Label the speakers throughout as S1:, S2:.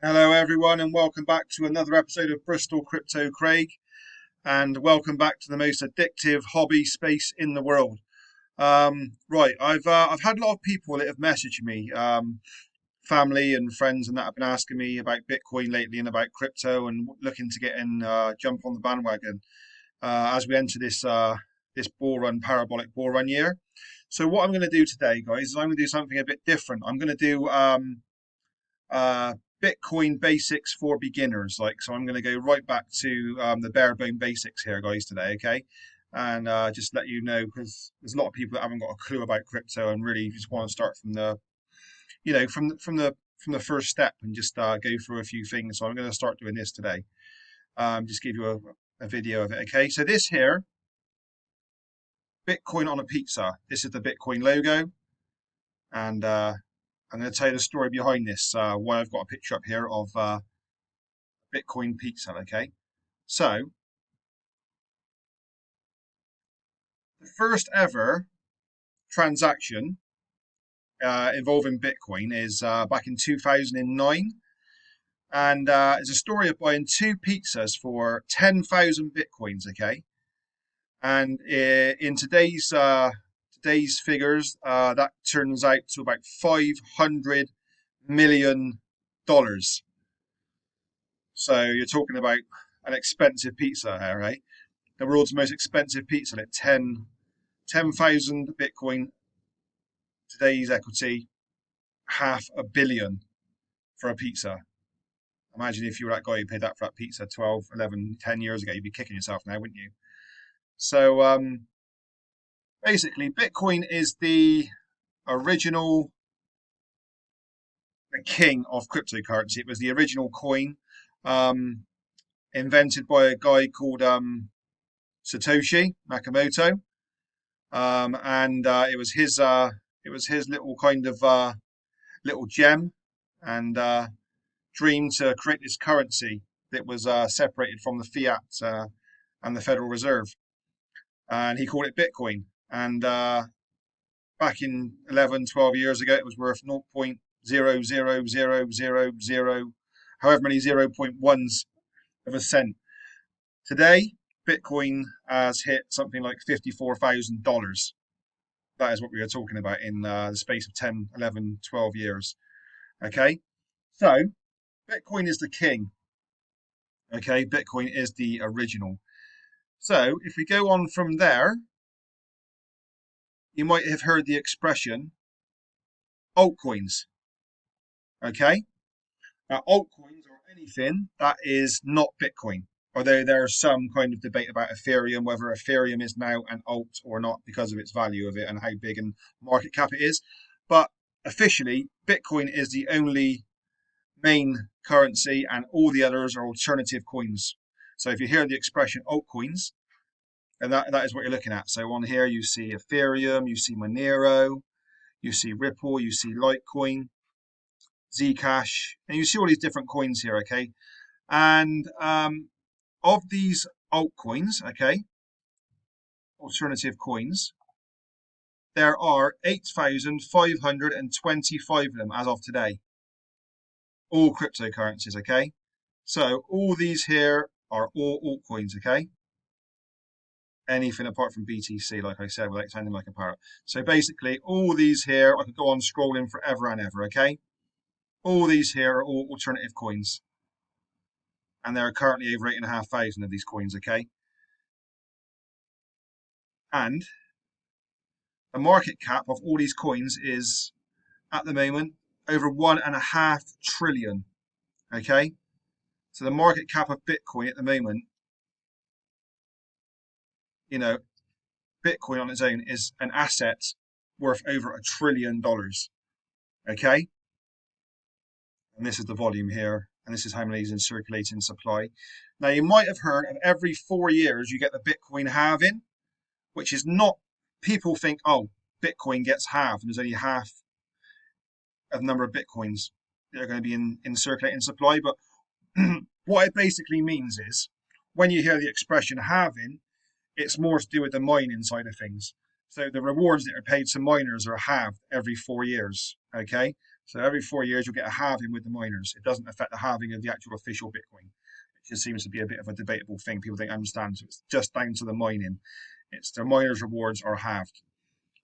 S1: Hello, everyone, and welcome back to another episode of Bristol Crypto Craig. And welcome back to the most addictive hobby space in the world. Right, I've had a lot of people that have messaged me, family and friends, and that have been asking me about Bitcoin lately and about crypto and looking to get in, jump on the bandwagon as we enter this bull run, parabolic bull run year. So what I'm going to do today, guys, is I'm going to do something a bit different. I'm going to do uh, Bitcoin basics for beginners. So I'm going to go right back to the bare bone basics here, guys, today, okay? And just let you know because there's a lot of people that haven't got a clue about crypto and really just want to start from the, from the first step and just go through a few things. So I'm going to start doing this today. Just give you a video of it, okay? So this here, Bitcoin on a pizza. This is the Bitcoin logo, and I'm going to tell you the story behind this. Why I've got a picture up here of Bitcoin pizza, okay? So, the first ever transaction involving Bitcoin is back in 2009. And it's a story of buying two pizzas for 10,000 Bitcoins, okay? And in today's figures, that turns out to about $500 million. So you're talking about an expensive pizza here, right? The world's most expensive pizza at 10,000 Bitcoin, today's equity, $500 million for a pizza. Imagine if you were that guy who paid that for that pizza 12, 11, 10 years ago, you'd be kicking yourself now, wouldn't you? So basically, Bitcoin is the original, the king of cryptocurrency. It was the original coin um, invented by a guy called Satoshi Nakamoto. And it was his little kind of little gem and dream to create this currency that was separated from the fiat and the Federal Reserve, and he called it Bitcoin. And back in 11, 12 years ago, it was worth 0.00000, however many 0.1s of a cent. Today, Bitcoin has hit something like $54,000. That is what we are talking about in the space of 10, 11, 12 years. Okay, so Bitcoin is the king. Okay, Bitcoin is the original. So if we go on from there, you might have heard the expression altcoins. Okay, now altcoins are anything that is not Bitcoin. Although there's some kind of debate about Ethereum, whether Ethereum is now an alt or not because of its value of it and how big and market cap it is. But officially, Bitcoin is the only main currency, and all the others are alternative coins. So if you hear the expression altcoins, and that is what you're looking at. So on here you see Ethereum, you see Monero, you see Ripple, you see Litecoin, Zcash, and you see all these different coins here, okay? And of these altcoins, okay, alternative coins, there are 8,525 of them as of today. All cryptocurrencies, okay? So all these here are all altcoins, okay? Anything apart from BTC, like I said, without sounding like a parrot. So basically, all these here, I could go on scrolling forever and ever, okay? All these here are all alternative coins. And there are currently over 8,500 of these coins, okay? And the market cap of all these coins is, at the moment, over 1.5 trillion, okay? So the market cap of Bitcoin at the moment, you know, Bitcoin on its own is an asset worth over $1 trillion, okay? And this is the volume here, and this is how many is in circulating supply. Now, you might have heard of every 4 years you get the Bitcoin halving, which is not, people think, oh, Bitcoin gets halved, and there's only half of the number of Bitcoins that are going to be in circulating supply. But what it basically means is when you hear the expression halving, it's more to do with the mining side of things. So the rewards that are paid to miners are halved every 4 years. Okay, So every 4 years you'll get a halving with the miners. It doesn't affect the halving of the actual official Bitcoin. It just seems to be a bit of a debatable thing. People don't understand. So it's just down to the mining. It's the miners' rewards are halved.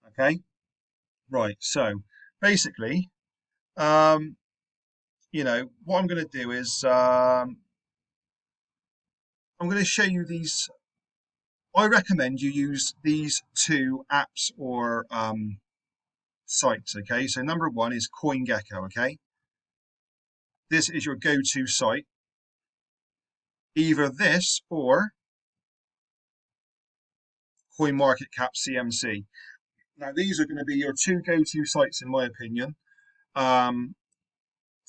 S1: Okay, right. So basically, um, what I'm going to do is I'm going to show you these. I recommend you use these two apps or sites. Okay, so number one is CoinGecko. Okay, this is your go-to site. Either this or CoinMarketCap CMC. Now, these are going to be your two go-to sites, in my opinion, um,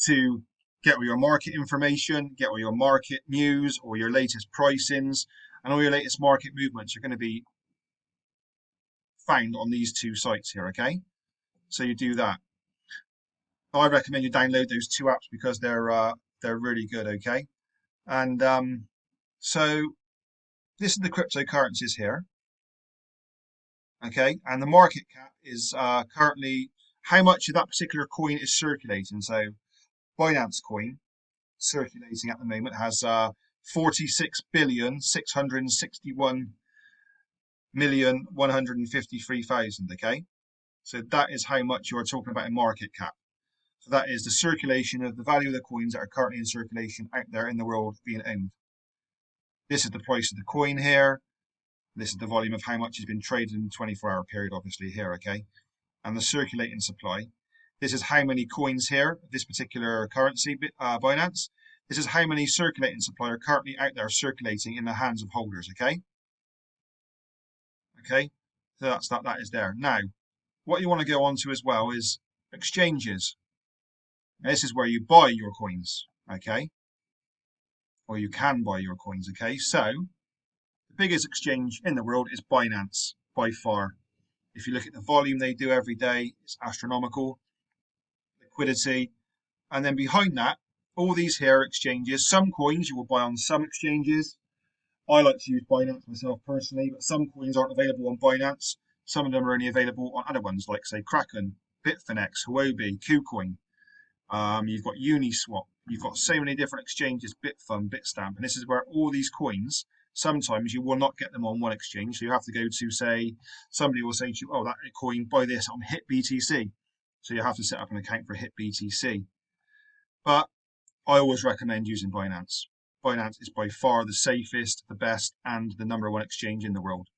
S1: to get all your market information, get all your market news, or your latest pricings, and all your latest market movements are going to be found on these two sites here. Okay, so you do that. I recommend you download those two apps because they're really good. Okay, and so this is the cryptocurrencies here. Okay, and the market cap is currently how much of that particular coin is circulating. So Binance coin circulating at the moment has 46,661,153,000. Okay, so that is how much you're talking about in market cap. So that is the circulation of the value of the coins that are currently in circulation out there in the world being owned. This is the price of the coin here. This is the volume of how much has been traded in the 24-hour period, obviously here, okay? And the circulating supply. This is how many coins here, this particular currency, Binance. This is how many circulating supply are currently out there circulating in the hands of holders, okay? Okay, so that is there. Now, what you want to go on to as well is exchanges. Now, this is where you buy your coins, okay? Or you can buy your coins, okay? So, the biggest exchange in the world is Binance, by far. If you look at the volume they do every day, it's astronomical. Liquidity. And then behind that, all these here exchanges, some coins you will buy on some exchanges. I like to use Binance myself personally, but some coins aren't available on Binance. Some of them are only available on other ones, like say Kraken, Bitfinex, Huobi, KuCoin. You've got Uniswap. You've got so many different exchanges, Bitfund, Bitstamp, and this is where all these coins, sometimes you will not get them on one exchange. So you have to go to, say, somebody will say to you, oh, that coin, buy this on HitBTC. So you have to set up an account for HitBTC. But I always recommend using Binance. Binance is by far the safest, the best, and the number one exchange in the world.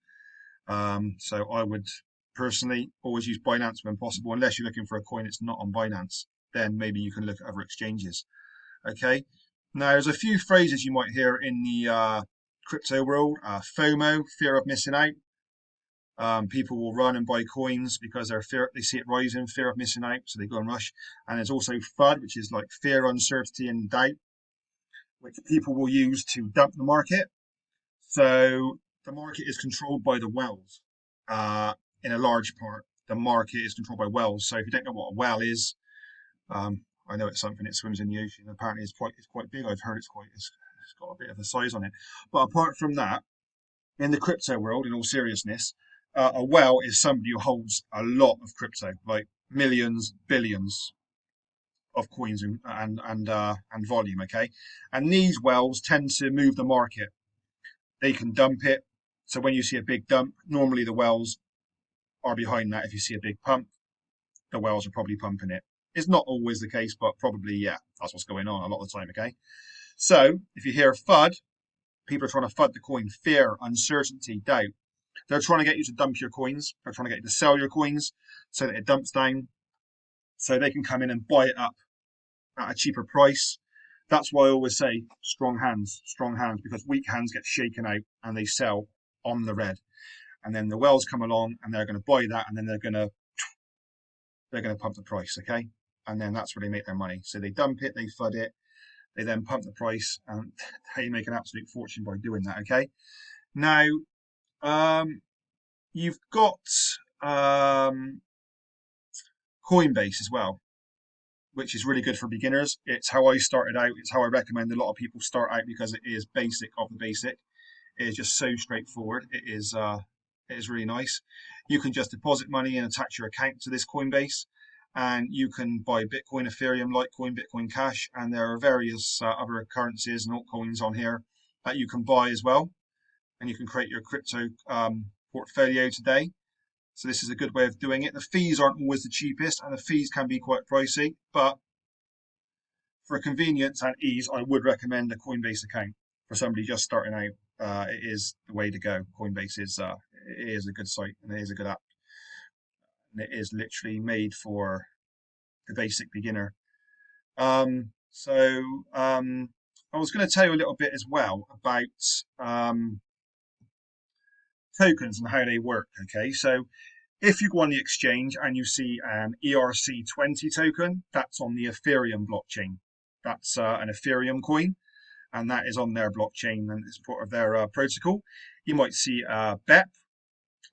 S1: So I would personally always use Binance when possible, unless you're looking for a coin that's not on Binance. Then maybe you can look at other exchanges. Okay. Now, there's a few phrases you might hear in the crypto world. FOMO, fear of missing out. People will run and buy coins because they see it rising, fear of missing out, so they go and rush. And there's also FUD, which is like fear, uncertainty, and doubt, which people will use to dump the market. So the market is controlled by the wells. In a large part, the market is controlled by wells. So if you don't know what a well is, I know it's something that swims in the ocean. Apparently, it's quite big. I've heard it's got a bit of a size on it. But apart from that, in the crypto world, in all seriousness, a well is somebody who holds a lot of crypto, like millions, billions of coins and volume. Okay, and these wells tend to move the market. They can dump it. So when you see a big dump, normally the wells are behind that. If you see a big pump, the wells are probably pumping it. It's not always the case, but probably, yeah, that's what's going on a lot of the time, okay? So if you hear FUD, people are trying to FUD the coin, fear, uncertainty, doubt. They're trying to get you to dump your coins. They're trying to get you to sell your coins so that it dumps down so they can come in and buy it up at a cheaper price. That's why I always say strong hands, because weak hands get shaken out and they sell on the red. And then the wells come along and they're going to buy that and then they're going to pump the price, okay? And then that's where they make their money. So they dump it, they FUD it, they then pump the price, and they make an absolute fortune by doing that, okay? Now, you've got Coinbase as well, which is really good for beginners. It's how I started out. It's how I recommend a lot of people start out because it is basic of the basic. It is just so straightforward. It is really nice. You can just deposit money and attach your account to this Coinbase. and you can buy Bitcoin, Ethereum, Litecoin, Bitcoin Cash, and there are various other currencies and altcoins on here that you can buy as well, and you can create your crypto portfolio today. So this is a good way of doing it. The fees aren't always the cheapest, and the fees can be quite pricey, but for convenience and ease, I would recommend a Coinbase account for somebody just starting out. It is the way to go. Coinbase is it is a good site and it is a good app, and it is literally made for the basic beginner. I was going to tell you a little bit as well about tokens and how they work. Okay, so if you go on the exchange and you see an ERC20 token, that's on the Ethereum blockchain. That's an Ethereum coin, and that is on their blockchain and it's part of their protocol. You might see BEP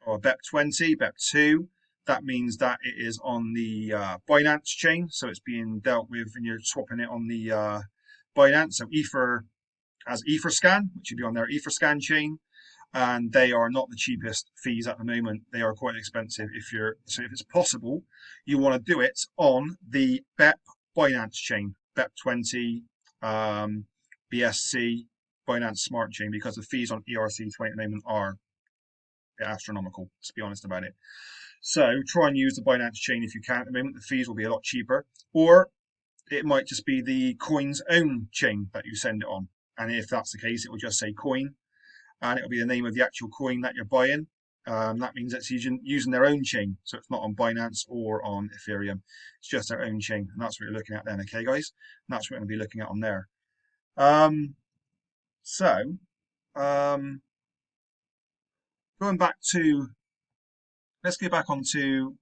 S1: or BEP20, BEP2. That means that it is on the Binance chain, so it's being dealt with and you're swapping it on the Binance. So Ether as Etherscan, which would be on their Etherscan chain, and they are not the cheapest fees at the moment. They are quite expensive. If it's possible, you want to do it on the BEP Binance chain, BEP20, BSC, Binance Smart Chain, because the fees on ERC20 at the moment are astronomical, to be honest about it. So try and use the Binance chain if you can. At the moment, the fees will be a lot cheaper, or it might just be the coin's own chain that you send it on. And if that's the case, it will just say coin, and it'll be the name of the actual coin that you're buying. That means it's using their own chain, so it's not on Binance or on Ethereum. It's just their own chain, and that's what you're looking at then, okay, guys? And that's what we're going to be looking at on there. Going back to, let's get back onto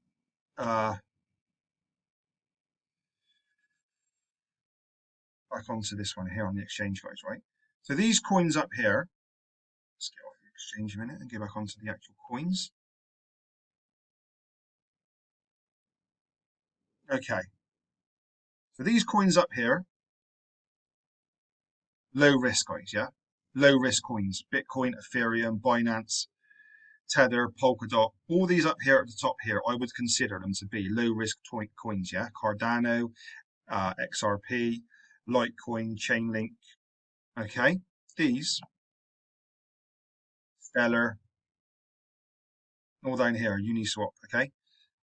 S1: this one here on the exchange, guys, right? So these coins up here, let's get off the exchange a minute and get back onto the actual coins. Okay. So these coins up here, low risk, guys, yeah? Low risk coins. Bitcoin, Ethereum, Binance, Tether, Polkadot, all these up here at the top here, I would consider them to be low risk coins, yeah? Cardano, XRP, Litecoin, Chainlink, okay? These, Stellar, all down here, Uniswap, okay?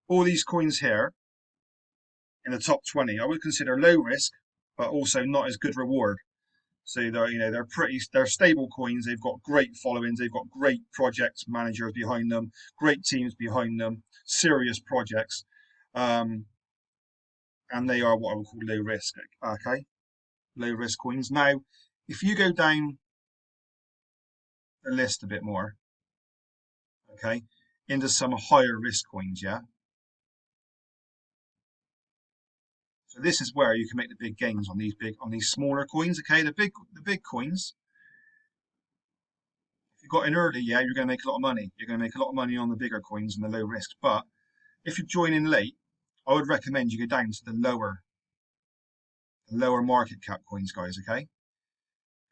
S1: All these coins here in the top 20, I would consider low risk, but also not as good reward. So they're stable coins. They've got great followings. They've got great project managers behind them, great teams behind them, serious projects, and they are what I would call low risk. Okay, low risk coins. Now, if you go down the list a bit more, okay, into some higher risk coins, yeah. So this is where you can make the big gains on these smaller coins. Okay, the big coins. If you got in early, yeah, you're going to make a lot of money. You're going to make a lot of money on the bigger coins and the low risk. But if you join in late, I would recommend you go down to the lower market cap coins, guys. Okay,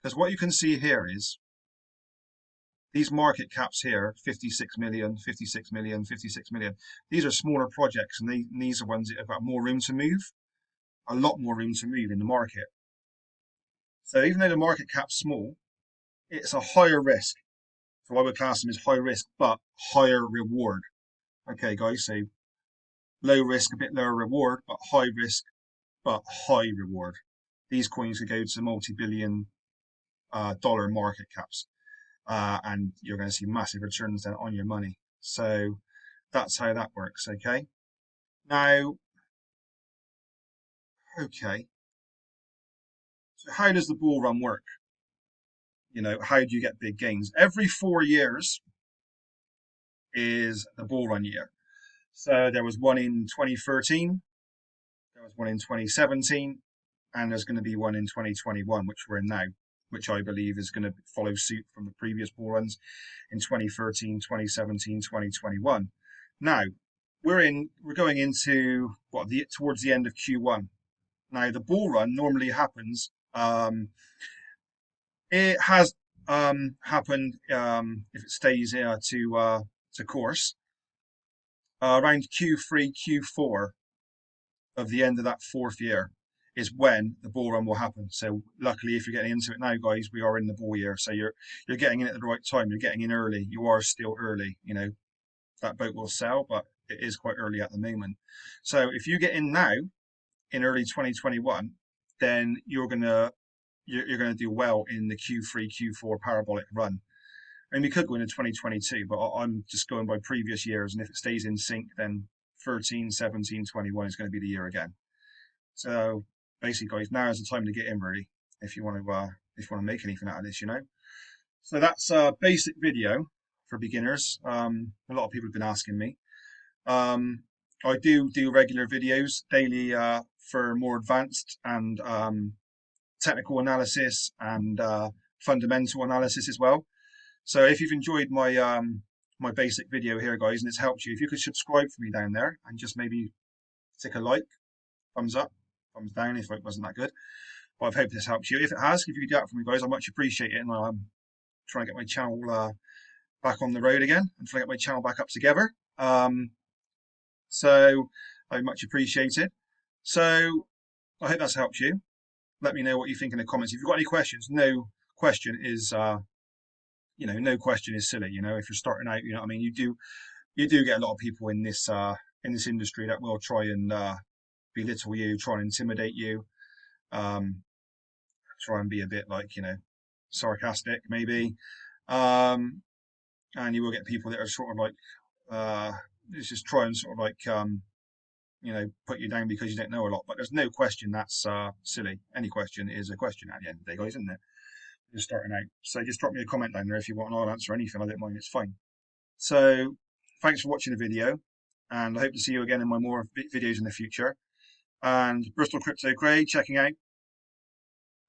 S1: because what you can see here is these market caps here, 56 million, 56 million, 56 million. These are smaller projects, and these are ones that have got more room to move, a lot more room to move in the market. So even though the market cap's small, it's a higher risk. So I would class them as high risk, but higher reward. Okay, guys, so low risk, a bit lower reward, but high risk, but high reward. These coins could go to multi-billion dollar market caps, and you're going to see massive returns then on your money. So that's how that works, okay? Now, okay, so how does the bull run work? How do you get big gains? Every 4 years is the bull run year. So there was one in 2013, there was one in 2017, and there's going to be one in 2021, which we're in now, which I believe is going to follow suit from the previous bull runs in 2013, 2017, 2021. Now, we're going into towards the end of Q1. Now, the bull run normally happens. It has happened if it stays to course around Q3, Q4 of the end of that fourth year is when the bull run will happen. So luckily, if you're getting into it now, guys, we are in the bull year. So you're getting in at the right time. You're getting in early. You are still early. You know, that boat will sell, but it is quite early at the moment. So if you get in now in early 2021, then you're gonna do well in the Q3, Q4 parabolic run. And we could go into 2022, but I'm just going by previous years. And if it stays in sync, then 13, 17, 21 is going to be the year again. So basically, guys, now is the time to get in, really, if you want to make anything out of this, you know. So that's a basic video for beginners. A lot of people have been asking me. I do regular videos daily for more advanced and technical analysis and fundamental analysis as well. So if you've enjoyed my basic video here, guys, and it's helped you, if you could subscribe for me down there and just maybe tick a like, thumbs up, thumbs down if it wasn't that good. But I hope this helps you. If it has, if you could do that for me, guys, I much appreciate it. And I'm trying to get my channel back on the road again and trying to get my channel back up together. So I much appreciate it. So I hope that's helped you. Let me know what you think in the comments. If you've got any questions, no question is no question is silly. You know, if you're starting out, you know what I mean, you do get a lot of people in this industry that will try and belittle you, try and intimidate you, try and be a bit like, you know, sarcastic maybe, and you will get people that are sort of like just try and sort of like you know, put you down because you don't know a lot. But there's no question that's silly. Any question is a question at the end of the day, guys, isn't it? You're starting out. So just drop me a comment down there if you want, and I'll answer anything. I don't mind. It's fine. So thanks for watching the video, and I hope to see you again in my more videos in the future. And Bristol Crypto Craig, checking out.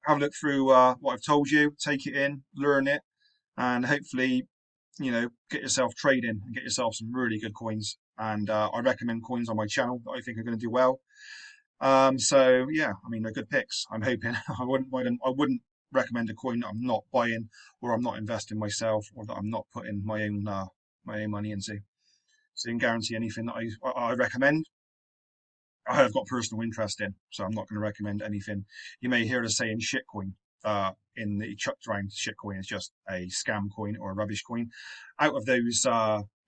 S1: Have a look through what I've told you. Take it in, learn it, and hopefully, you know, get yourself trading and get yourself some really good coins. And I recommend coins on my channel that I think are going to do well. So yeah, I mean, they're good picks. I'm hoping. I wouldn't recommend a coin that I'm not buying or I'm not investing myself or that I'm not putting my own money into. So you can guarantee anything that I recommend, I have got personal interest in. So I'm not going to recommend anything. You may hear us saying shitcoin in the chucked around. Shitcoin is just a scam coin or a rubbish coin. Out of those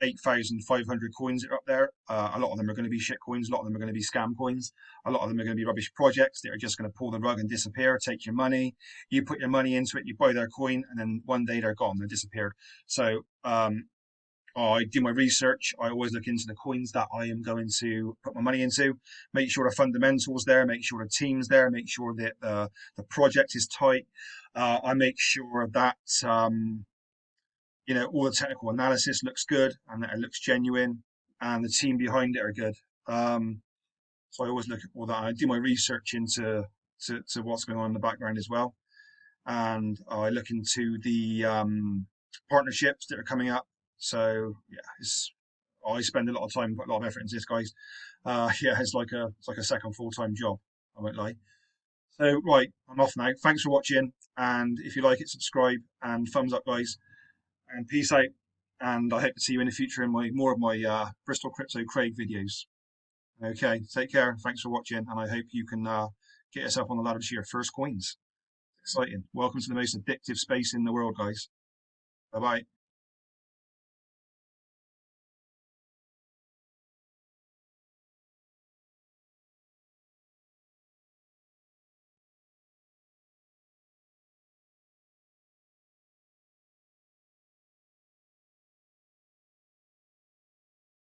S1: 8,500 coins that are up there, a lot of them are going to be shit coins, a lot of them are going to be scam coins, a lot of them are going to be rubbish projects that are just going to pull the rug and disappear, take your money, you put your money into it, you buy their coin, and then one day they're gone, they're disappeared. So I do my research. I always look into the coins that I am going to put my money into, make sure the fundamentals there, make sure the team's there, make sure that the project is tight. I make sure that you know, all the technical analysis looks good and that it looks genuine and the team behind it are good. So I always look at all that. I do my research into what's going on in the background as well. And I look into the partnerships that are coming up. So yeah, I spend a lot of time, put a lot of effort into this, guys. Yeah, it's like a second full-time job. I won't lie. So right, I'm off now. Thanks for watching, and if you like it, subscribe and thumbs up, guys. And peace out. And I hope to see you in the future in more of my Bristol Crypto Craig videos. Okay, take care. Thanks for watching, and I hope you can get yourself on the ladder to your first coins. Exciting. Welcome to the most addictive space in the world, guys. Bye bye.